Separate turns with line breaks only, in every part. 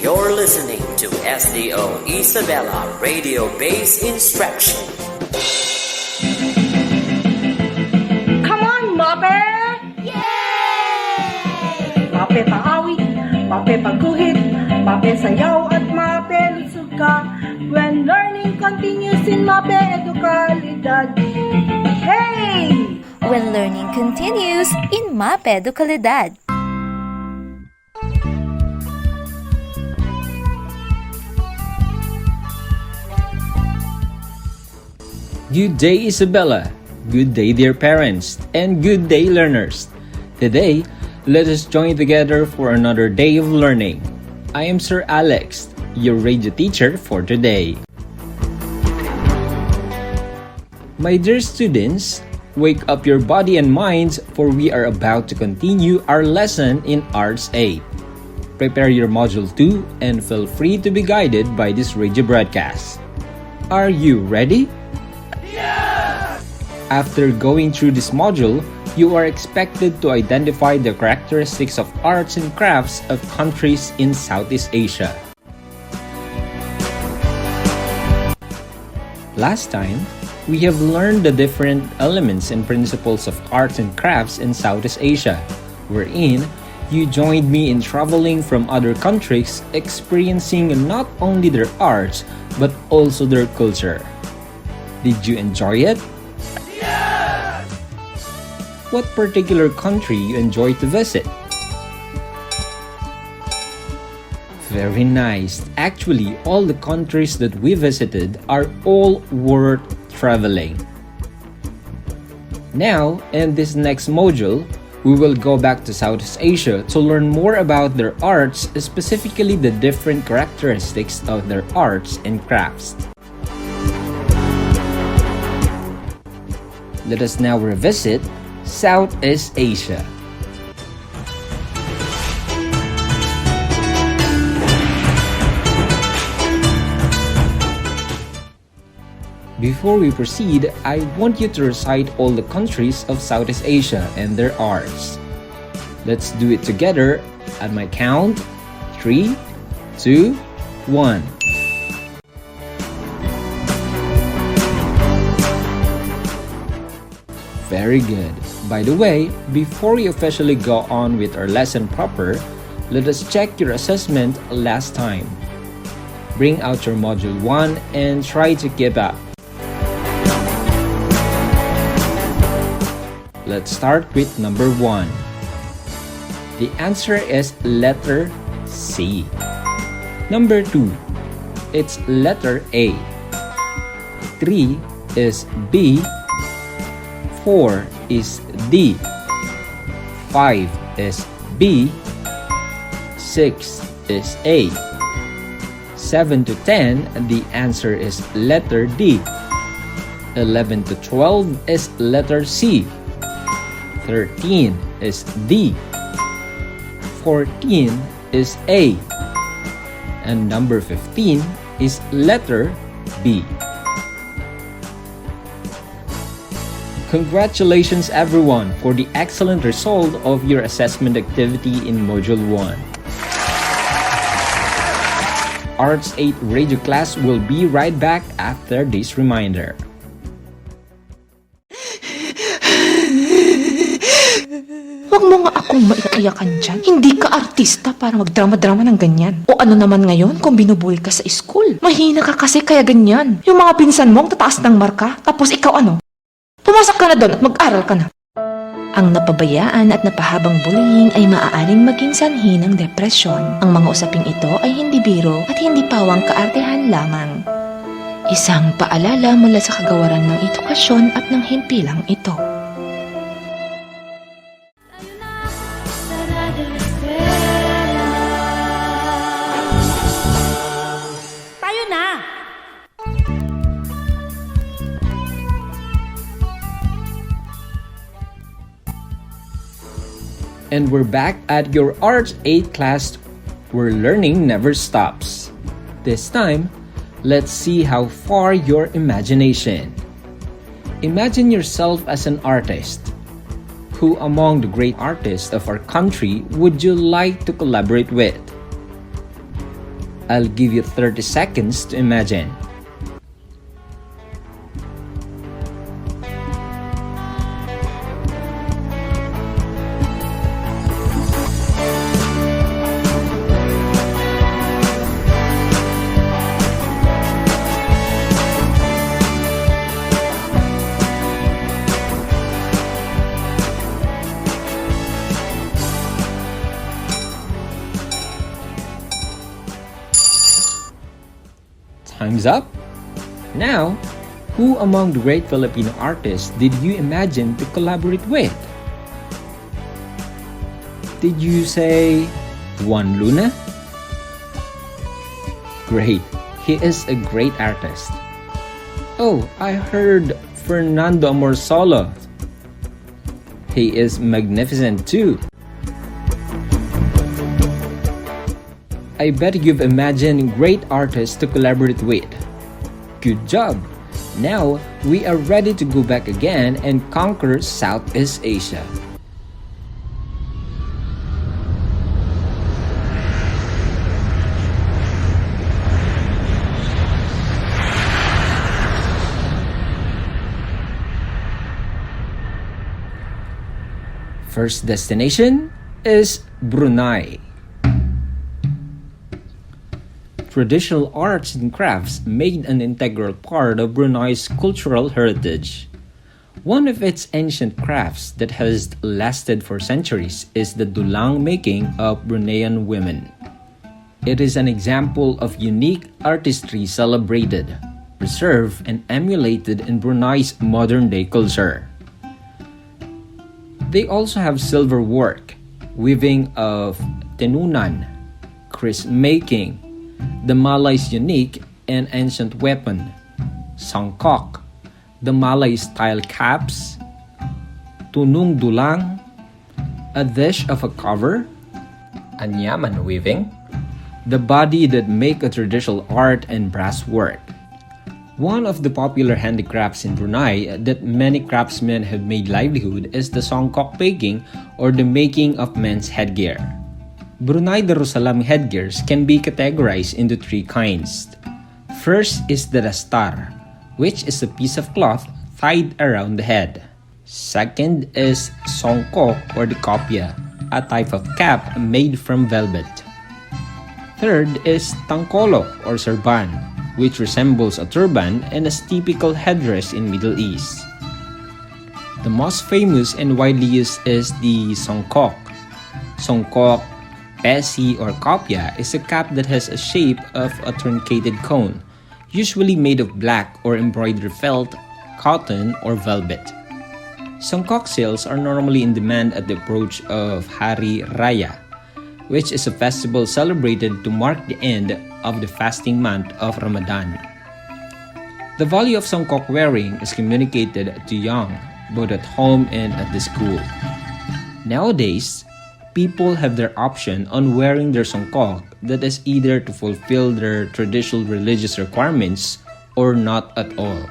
You're listening to Sdo Isabela Radio Base Instruction.
Come on, Mapeh!
Yay!
Mapeh paawit, Mapeh pagguhit, Mapeh sayaw at Mapeh lusog ka. When learning continues in Mapeh edukalidad. Hey!
When learning continues in Mapeh edukalidad.
Good day, Isabela. Good day, dear parents, and good day, learners. Today, let us join together for another day of learning. I am Sir Alex, your radio teacher for today. My dear students, wake up your body and minds, for we are about to continue our lesson in Arts 8. Prepare your Module 2 and feel free to be guided by this radio broadcast. Are you ready? After going through this module, you are expected to identify the characteristics of arts and crafts of countries in Southeast Asia. Last time, we have learned the different elements and principles of arts and crafts in Southeast Asia, wherein you joined me in traveling from other countries, experiencing not only their arts, but also their culture. Did you enjoy it? What particular country you enjoy to visit? Very nice. Actually, all the countries that we visited are all worth traveling. Now, in this next module, we will go back to Southeast Asia to learn more about their arts, specifically the different characteristics of their arts and crafts. Let us now revisit Southeast Asia. Before we proceed, I want you to recite all the countries of Southeast Asia and their arts. Let's do it together at my count. 3, 2, 1. Very good. By the way, before we officially go on with our lesson proper, let us check your assessment last time. Bring out your Module 1 and try to keep up. Let's start with number 1. The answer is letter C. Number 2, it's letter A. 3 is B. 4 is D. 5 is B. 6 is A. 7 to 10, the answer is letter D. 11 to 12 is letter C. 13 is D. 14 is A. And number 15 is letter B. Congratulations everyone for the excellent result of your assessment activity in Module 1. Arts 8 radio class will be right back after this reminder.
Huwag mo nga akong maiiyakan dyan. Hindi ka artista para magdrama-drama ng ganyan. O ano naman ngayon kung binubuli ka sa school? Mahina ka kasi kaya ganyan. Yung mga pinsan mo ang tataas ng marka, tapos ikaw ano? Pumasok ka na doon at mag-aral ka na. Ang napabayaan at napahabang bullying ay maaaring maging sanhi ng depresyon. Ang mga usaping ito ay hindi biro at hindi pawang kaartehan lamang. Isang paalala mula sa kagawaran ng edukasyon at ng himpilang ito.
Tayo na!
And we're back at your Arts 8 class where learning never stops. This time, let's see how far your imagination. Imagine yourself as an artist. Who among the great artists of our country would you like to collaborate with? I'll give you 30 seconds to imagine. Time's up. Now, who among the great Filipino artists did you imagine to collaborate with? Did you say Juan Luna? Great, he is a great artist. Oh, I heard Fernando Amorsolo. He is magnificent too. I bet you've imagined great artists to collaborate with. Good job! Now, we are ready to go back again and conquer Southeast Asia. First destination is Brunei. Traditional arts and crafts made an integral part of Brunei's cultural heritage. One of its ancient crafts that has lasted for centuries is the dulang making of Bruneian women. It is an example of unique artistry celebrated, preserved, and emulated in Brunei's modern-day culture. They also have silver work, weaving of tenunan, crisp making, the Malay's unique and ancient weapon, sangkok, the Malay-style caps, tunung dulang, a dish of a cover, anyaman weaving, the body that make a traditional art and brass work. One of the popular handicrafts in Brunei that many craftsmen have made livelihood is the sangkok making or the making of men's headgear. Brunei Darussalam headgears can be categorized into three kinds. First is the dastar, which is a piece of cloth tied around the head. Second is songkok or the kopya, a type of cap made from velvet. Third is tangkolok or serban, which resembles a turban and is typical headdress in Middle East. The most famous and widely used is the songkok. Songkok, pesi, or kopya is a cap that has a shape of a truncated cone, usually made of black or embroidered felt, cotton, or velvet. Songkok sales are normally in demand at the approach of Hari Raya, which is a festival celebrated to mark the end of the fasting month of Ramadan. The value of songkok wearing is communicated to young, both at home and at the school. Nowadays, people have their option on wearing their songkok that is either to fulfill their traditional religious requirements or not at all.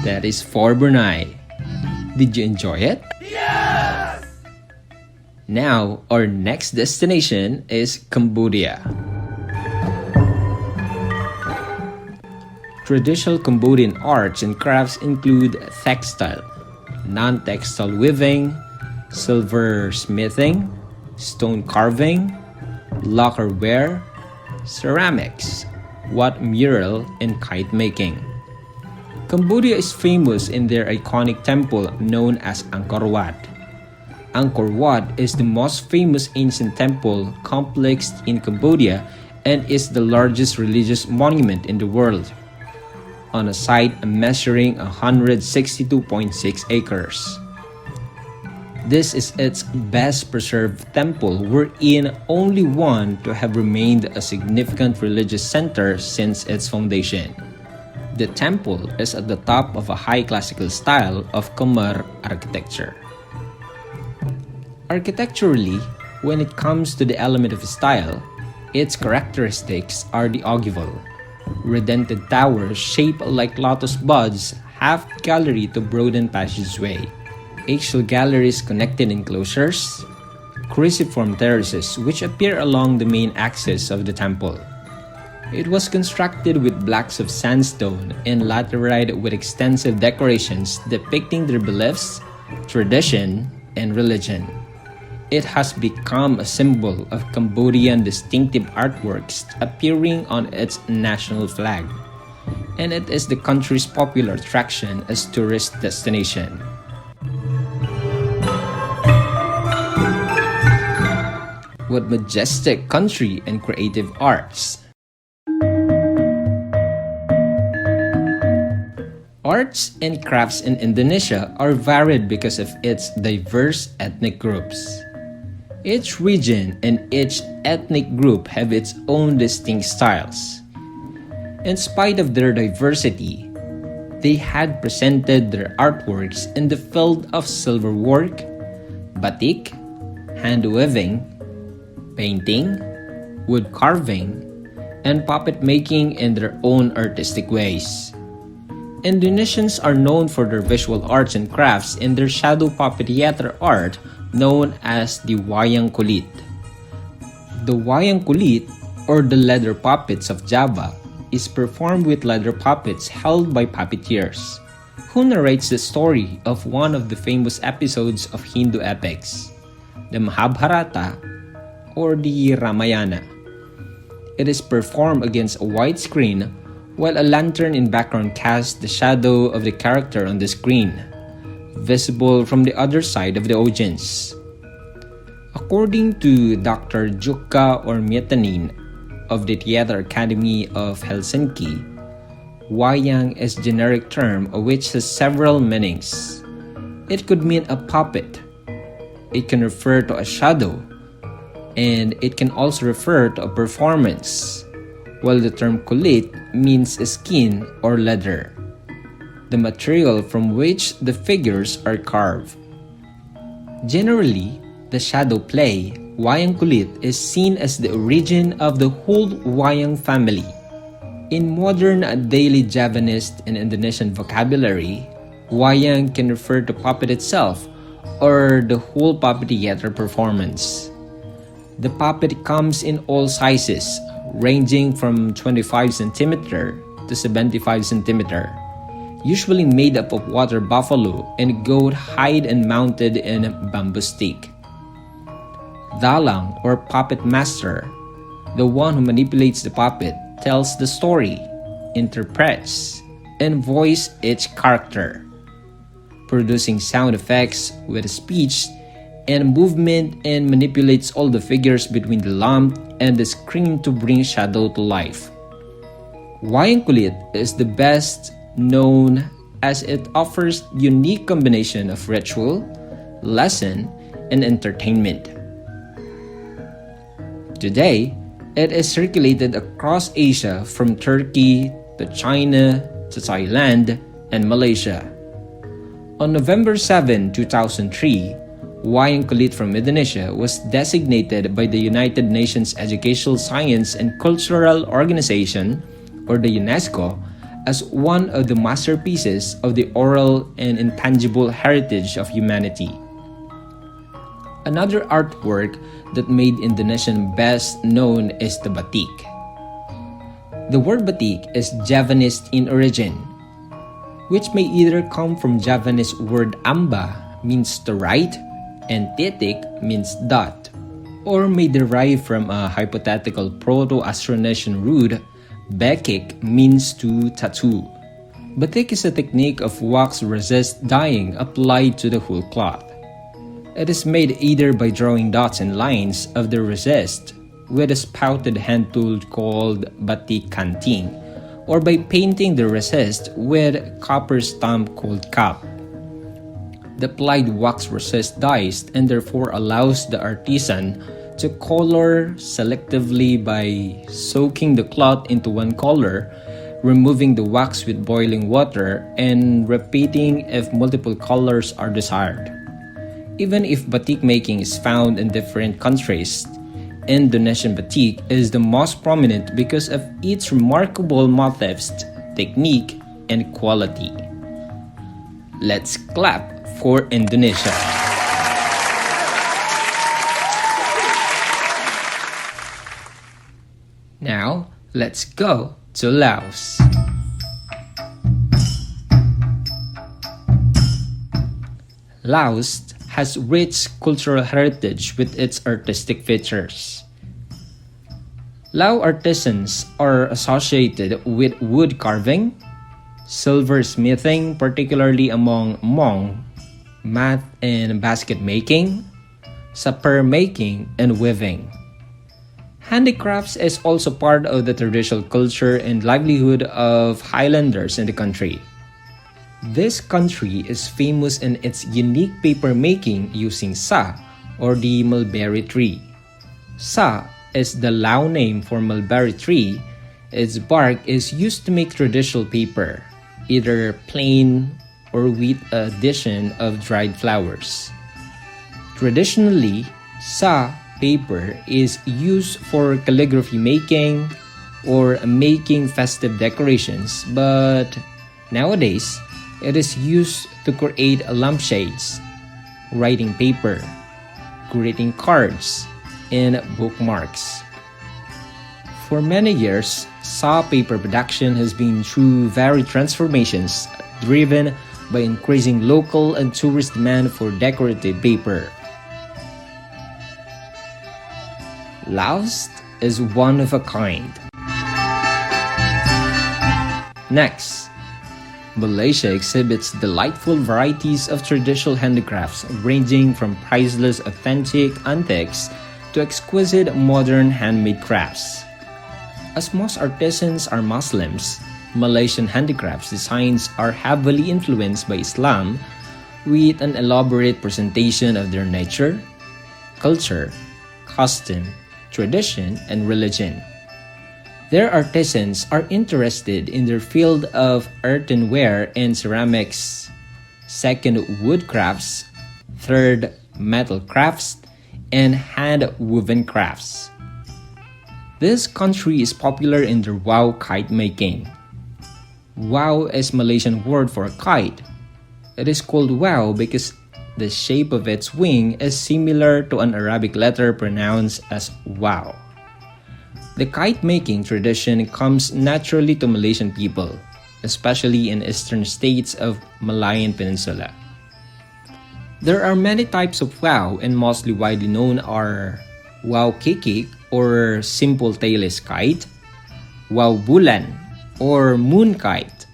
That is for Brunei. Did you enjoy it? Yes! Now, our next destination is Cambodia. Traditional Cambodian arts and crafts include textile, non-textile weaving, silver smithing, stone carving, lacquerware, ceramics, wat mural, and kite making. Cambodia is famous in their iconic temple known as Angkor Wat. Angkor Wat is the most famous ancient temple complex in Cambodia and is the largest religious monument in the world, on a site measuring 162.6 acres. This is its best preserved temple, wherein only one to have remained a significant religious center since its foundation. The temple is at the top of a high classical style of Khmer architecture. Architecturally, when it comes to the element of style, its characteristics are the ogival, redented towers shaped like lotus buds, half gallery to broaden passageway, axial galleries connected enclosures, cruciform terraces which appear along the main axis of the temple. It was constructed with blocks of sandstone and laterite with extensive decorations depicting their beliefs, tradition, and religion. It has become a symbol of Cambodian distinctive artworks appearing on its national flag, and it is the country's popular attraction as tourist destination. What majestic country and creative arts! Arts and crafts in Indonesia are varied because of its diverse ethnic groups. Each region and each ethnic group have its own distinct styles. In spite of their diversity, they had presented their artworks in the field of silverwork, batik, hand weaving, painting, wood carving, and puppet making in their own artistic ways. Indonesians are known for their visual arts and crafts in their shadow puppet theater art known as the wayang kulit. The wayang kulit, or the leather puppets of Java, is performed with leather puppets held by puppeteers, who narrates the story of one of the famous episodes of Hindu epics, the Mahabharata or the Ramayana. It is performed against a white screen while a lantern in background casts the shadow of the character on the screen, visible from the other side of the audience. According to Dr. Jukka Ormietanin of the Theatre Academy of Helsinki, wayang is a generic term which has several meanings. It could mean a puppet, it can refer to a shadow, and it can also refer to a performance, while the term kulit means skin or leather, the material from which the figures are carved. Generally, the shadow play, wayang kulit, is seen as the origin of the whole wayang family. In modern daily Javanese and Indonesian vocabulary, wayang can refer to puppet itself or the whole puppet theater performance. The puppet comes in all sizes, ranging from 25 cm to 75 cm, usually made up of water buffalo and goat hide and mounted in a bamboo stick. Dalang, or puppet master, the one who manipulates the puppet, tells the story, interprets, and voices each character, producing sound effects with speech and movement, and manipulates all the figures between the lamp and the screen to bring shadow to life. Wayang kulit is the best known as it offers unique combination of ritual, lesson, and entertainment. Today, it is circulated across Asia from Turkey to China to Thailand and Malaysia. On November 7, 2003, wayang kulit from Indonesia was designated by the United Nations Educational, Science and Cultural Organization, or the UNESCO, as one of the masterpieces of the oral and intangible heritage of humanity. Another artwork that made Indonesian best known is the batik. The word batik is Javanese in origin, which may either come from Javanese word amba, means to write, and titik means dot, or may derive from a hypothetical Proto-Austronesian root, bekik, means to tattoo. Batik is a technique of wax-resist dyeing applied to the whole cloth. It is made either by drawing dots and lines of the resist with a spouted hand tool called batik kanting, or by painting the resist with copper stamp called cap. The applied wax resist dyes and therefore allows the artisan to color selectively by soaking the cloth into one color, removing the wax with boiling water, and repeating if multiple colors are desired. Even if batik making is found in different countries, Indonesian batik is the most prominent because of its remarkable motifs, technique, and quality. Let's clap for Indonesia. Now, let's go to Laos. Laos has rich cultural heritage with its artistic features. Lao artisans are associated with wood carving, silversmithing, particularly among Hmong, math and basket making, sapper making, and weaving. Handicrafts is also part of the traditional culture and livelihood of Highlanders in the country. This country is famous in its unique paper making using sa, or the mulberry tree. Sa is the Lao name for mulberry tree. Its bark is used to make traditional paper, either plain or with addition of dried flowers. Traditionally, sa paper is used for calligraphy making or making festive decorations, but nowadays, it is used to create lampshades, writing paper, greeting cards, and bookmarks. For many years, saw paper production has been through varied transformations driven by increasing local and tourist demand for decorative paper. Laos is one of a kind. Next, Malaysia exhibits delightful varieties of traditional handicrafts ranging from priceless authentic antiques to exquisite modern handmade crafts. As most artisans are Muslims, Malaysian handicrafts designs are heavily influenced by Islam with an elaborate presentation of their nature, culture, custom, tradition, and religion. Their artisans are interested in their field of earthenware and ceramics, second wood crafts, third metal crafts, and hand-woven crafts. This country is popular in their wow kite making. Wow is Malaysian word for kite. It is called wow because the shape of its wing is similar to an Arabic letter pronounced as wow. The kite-making tradition comes naturally to Malaysian people, especially in eastern states of Malayan Peninsula. There are many types of wow, and mostly widely known are wow kikik or simple tailless kite, wow bulan or moon kite,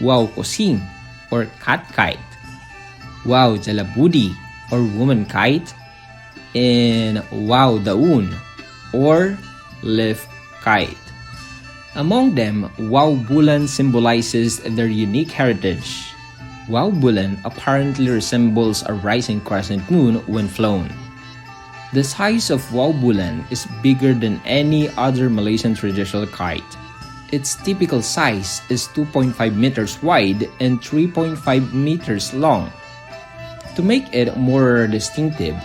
wow kusing or cat kite, wow jalabudi or woman kite, and wow daun or leaf kite. Among them, wow bulan symbolizes their unique heritage. Wow bulan apparently resembles a rising crescent moon when flown. The size of wow bulan is bigger than any other Malaysian traditional kite. Its typical size is 2.5 meters wide and 3.5 meters long. To make it more distinctive,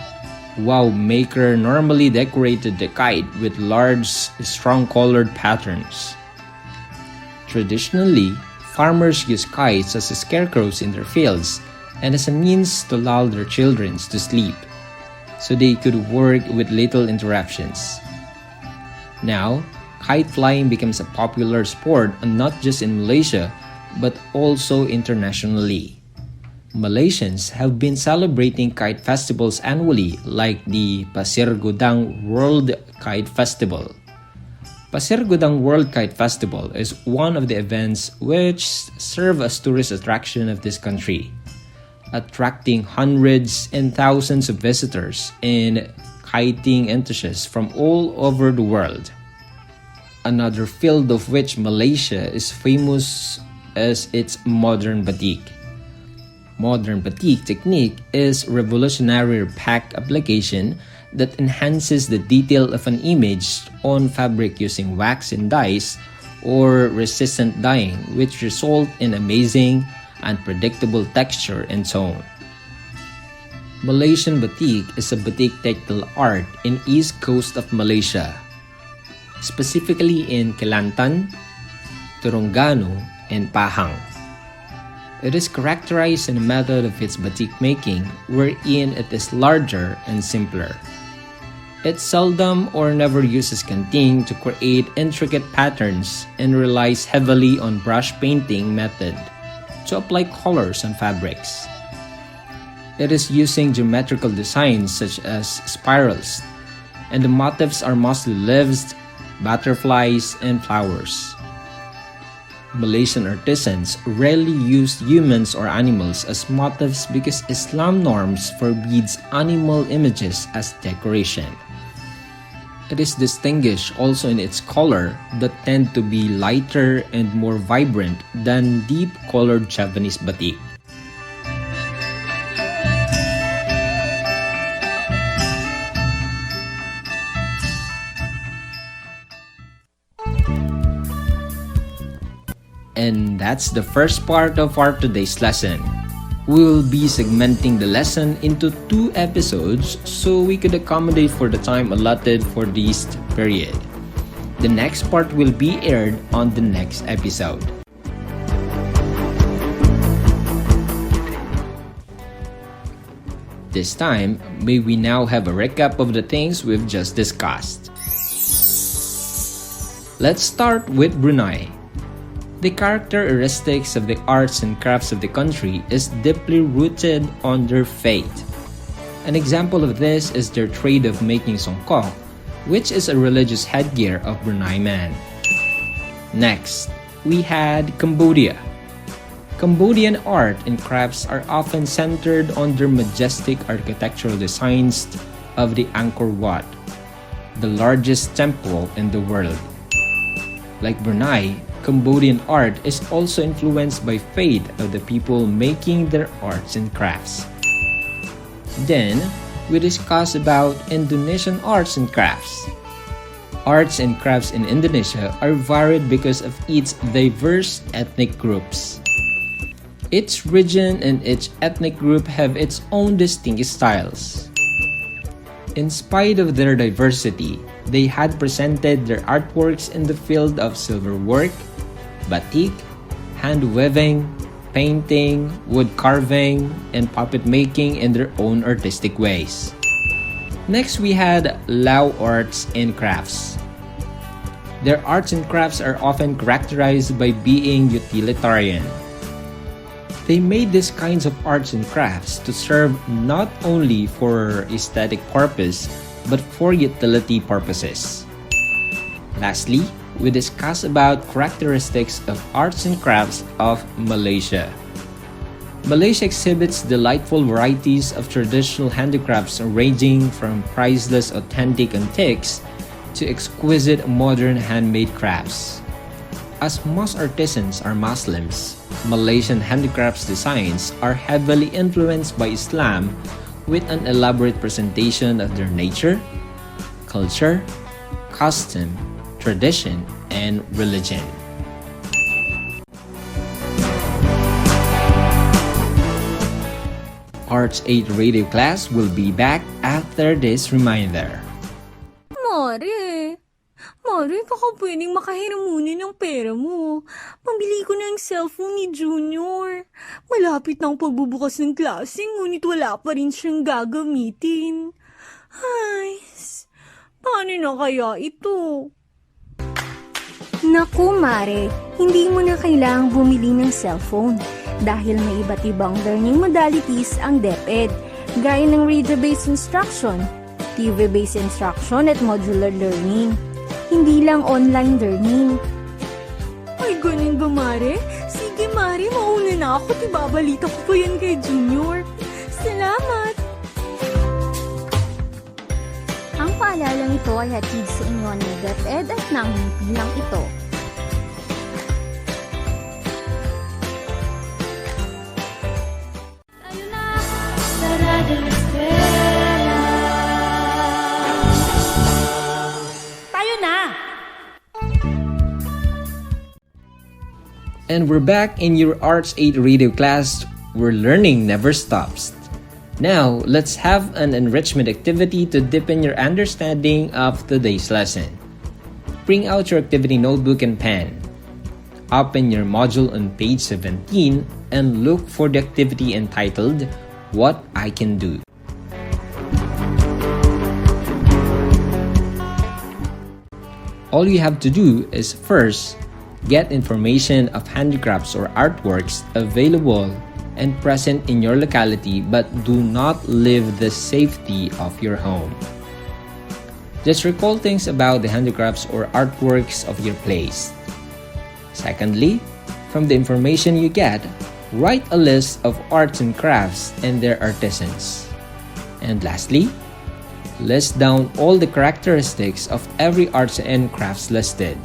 wow maker normally decorated the kite with large, strong-colored patterns. Traditionally, farmers use kites as scarecrows in their fields and as a means to lull their children to sleep, so they could work with little interruptions. Now, kite flying becomes a popular sport not just in Malaysia, but also internationally. Malaysians have been celebrating kite festivals annually, like the Pasir Gudang World Kite Festival. Pasir Gudang World Kite Festival is one of the events which serve as tourist attraction of this country, attracting hundreds and thousands of visitors and kiting enthusiasts from all over the world. Another field of which Malaysia is famous is its modern batik. Modern batik technique is revolutionary pack application that enhances the detail of an image on fabric using wax and dyes or resistant dyeing, which result in amazing, unpredictable texture and tone. Malaysian batik is a batik textile art in east coast of Malaysia, specifically in Kelantan, Terengganu, and Pahang. It is characterized in the method of its batik making, wherein it is larger and simpler. It seldom or never uses canting to create intricate patterns and relies heavily on brush painting method to apply colors on fabrics. It is using geometrical designs such as spirals, and the motifs are mostly leaves, butterflies, and flowers. Malaysian artisans rarely use humans or animals as motifs because Islam norms forbids animal images as decoration. It is distinguished also in its color that tend to be lighter and more vibrant than deep-colored Japanese batik. And that's the first part of our today's lesson. We will be segmenting the lesson into 2 episodes so we could accommodate for the time allotted for this period. The next part will be aired on the next episode. This time, may we now have a recap of the things we've just discussed. Let's start with Brunei. The characteristics of the arts and crafts of the country is deeply rooted on their faith. An example of this is their trade of making songkok, which is a religious headgear of Brunei man. Next, we had Cambodia. Cambodian art and crafts are often centered on their majestic architectural designs of the Angkor Wat, the largest temple in the world. Like Brunei, Cambodian art is also influenced by faith of the people making their arts and crafts. Then, we discuss about Indonesian arts and crafts. Arts and crafts in Indonesia are varied because of its diverse ethnic groups. Each region and each ethnic group have its own distinct styles. In spite of their diversity, they had presented their artworks in the field of silverwork, batik, hand weaving, painting, wood carving, and puppet making in their own artistic ways. Next, we had Lao arts and crafts. Their arts and crafts are often characterized by being utilitarian. They made these kinds of arts and crafts to serve not only for aesthetic purpose, but for utility purposes. Lastly, we discuss about characteristics of arts and crafts of Malaysia. Malaysia exhibits delightful varieties of traditional handicrafts ranging from priceless authentic antiques to exquisite modern handmade crafts. As most artisans are Muslims, Malaysian handicrafts designs are heavily influenced by Islam with an elaborate presentation of their nature, culture, custom, tradition, and religion. Arts 8 radio class will be back after this reminder.
Mare, baka pwedeng makahiram muna ng pera mo. Pambili ko ng cellphone ni Junior. Malapit na ang pagbubukas ng klase, ngunit wala pa rin siyang gagamitin. Ay, paano na kaya ito?
Naku, Mare, hindi mo na kailangang bumili ng cellphone dahil may iba't ibang learning modalities ang DepEd, gaya ng radio-based instruction, TV-based instruction at modular learning. Hindi lang online learning.
Ay, ganun ba, Mare? Sige, Mare, mauna na ako. Ibabalita ko pa yan kay Junior. Salamat!
Ang paalalang ito ay hatid sa inyo ng DepEd at ng bilang ito.
And we're back in your Arts 8 radio class where learning never stops. Now, let's have an enrichment activity to deepen your understanding of today's lesson. Bring out your activity notebook and pen. Open your module on page 17 and look for the activity entitled, What I Can Do. All you have to do is first, get information of handicrafts or artworks available and present in your locality, but do not leave the safety of your home. Just recall things about the handicrafts or artworks of your place. Secondly, from the information you get, write a list of arts and crafts and their artisans. And lastly, list down all the characteristics of every arts and crafts listed.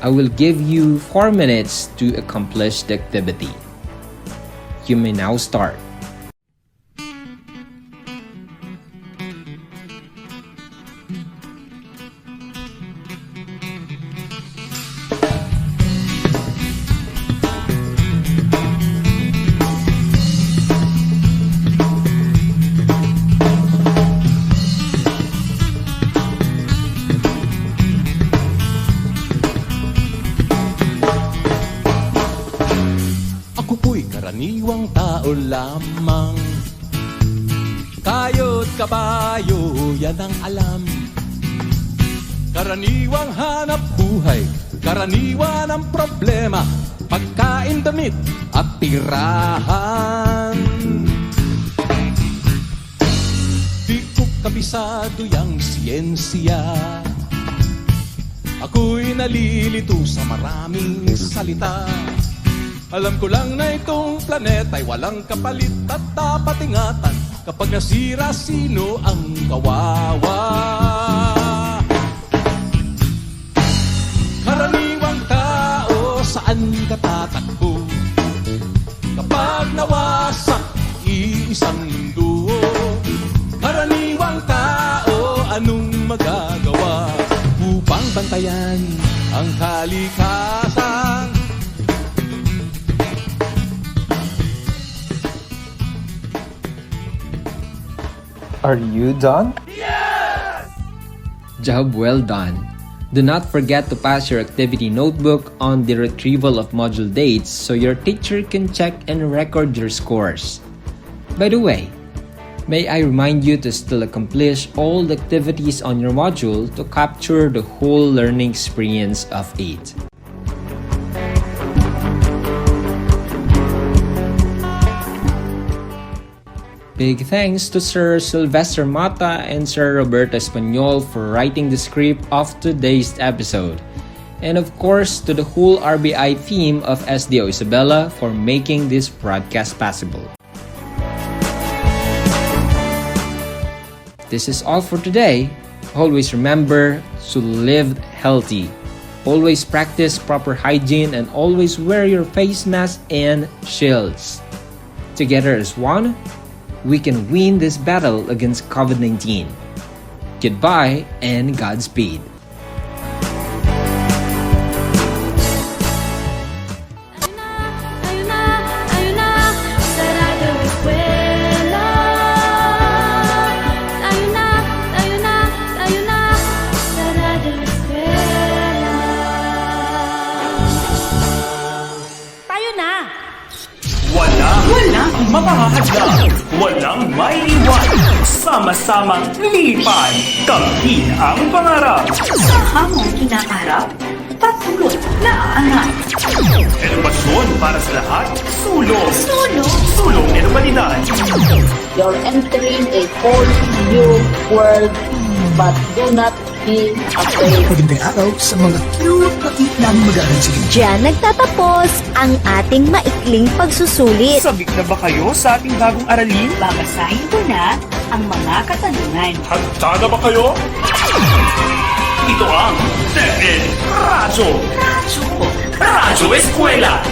I will give you 4 minutes to accomplish the activity. You may now start.
Ako po'y karaniwang tao lamang. Kayo't kabayo, yan ang alam. Karaniwang hanap buhay, karaniwan ang problema, pagkain, damit at tirahan. Di ko kabisado yang siyensya, ako'y nalilito sa maraming salita. Alam ko lang na itong planeta'y walang kapalit at dapat ingatan. Kapag nasira, sino ang kawawa? Karaniwang tao, saan ka tatakbo? Kapag nawasak, iisang mundo. Karaniwang tao, anong magagawa upang bantayan ang kalikasan?
Are you done? Yes! Job well done. Do not forget to pass your activity notebook on the retrieval of module dates so your teacher can check and record your scores. By the way, may I remind you to still accomplish all the activities on your module to capture the whole learning experience of it. Big thanks to Sir Sylvester Mata and Sir Roberto Espanyol for writing the script of today's episode. And of course, to the whole RBI team of Sdo Isabela for making this broadcast possible. This is all for today. Always remember to live healthy. Always practice proper hygiene and always wear your face mask and shields. Together as one, we can win this battle against COVID-19. Goodbye and Godspeed.
Walang makakahadlang, walang maiiwan. Sama-samang lipan, kamhin ang pangarap.
Sa hamong kinakarap, patuloy na aangat.
Edukasyon para sa lahat, sulong. Sulong edukalidad.
You're entering a whole new world, but do not be afraid.
Magandang araw sa mga cute na mag-aaral sa inyo.
Diyan nagtatapos ang ating maikling pagsusulit.
Sabik na ba kayo sa ating bagong aralin?
Babasahin ko na ang mga katanungan.
Handa na ba kayo? Ito ang DepEd Radyo Eskwela.